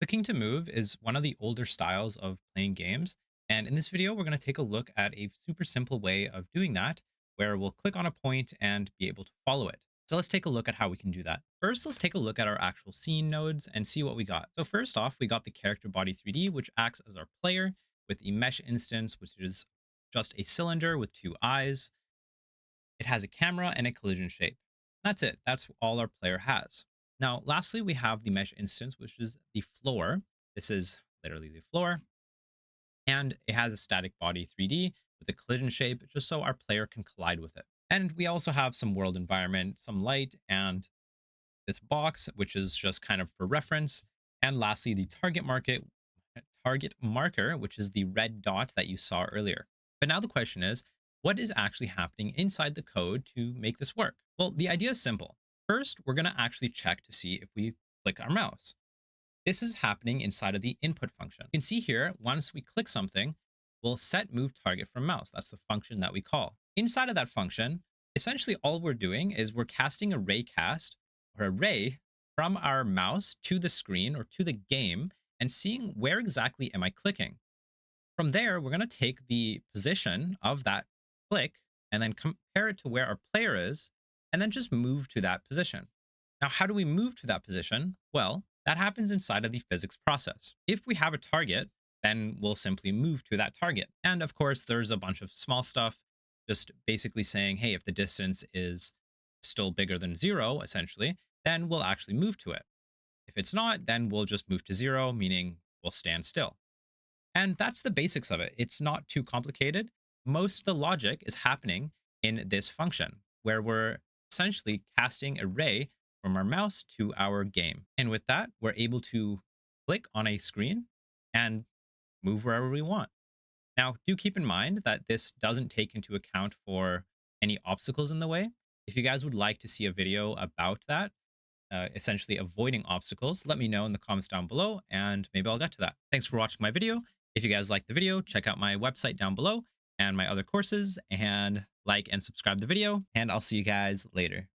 Clicking to move is one of the older styles of playing games. And in this video, we're going to take a look at a super simple way of doing that, where we'll click on a point and be able to follow it. So let's take a look at how we can do that. First, let's take a look at our actual scene nodes and see what we got. So first off, we got the character body 3D, which acts as our player with the mesh instance, which is just a cylinder with two eyes. It has a camera and a collision shape. That's it. That's all our player has. Now, lastly, we have the mesh instance, which is the floor. This is literally the floor. And it has a static body 3D with a collision shape, just so our player can collide with it. And we also have some world environment, some light, and this box, which is just kind of for reference. And lastly, the target marker, which is the red dot that you saw earlier. But now the question is, what is actually happening inside the code to make this work? Well, the idea is simple. First, we're going to actually check to see if we click our mouse. This is happening inside of the input function. You can see here, once we click something, we'll set move target from mouse. That's the function that we call. Inside of that function, essentially all we're doing is we're casting a ray cast or a ray from our mouse to the screen or to the game and seeing where exactly am I clicking. From there, we're going to take the position of that click and then compare it to where our player is and then just move to that position. Now, how do we move to that position? Well, that happens inside of the physics process. If we have a target, then we'll simply move to that target. And of course, there's a bunch of small stuff, just basically saying, hey, if the distance is still bigger than 0, essentially, then we'll actually move to it. If it's not, then we'll just move to 0, meaning we'll stand still. And that's the basics of it. It's not too complicated. Most of the logic is happening in this function where we're essentially casting a ray from our mouse to our game. And with that, we're able to click on a screen and move wherever we want. Now, do keep in mind that this doesn't take into account for any obstacles in the way. If you guys would like to see a video about that, essentially avoiding obstacles, let me know in the comments down below and maybe I'll get to that. Thanks for watching my video. If you guys liked the video, check out my website down below and my other courses and like and subscribe the video, and I'll see you guys later.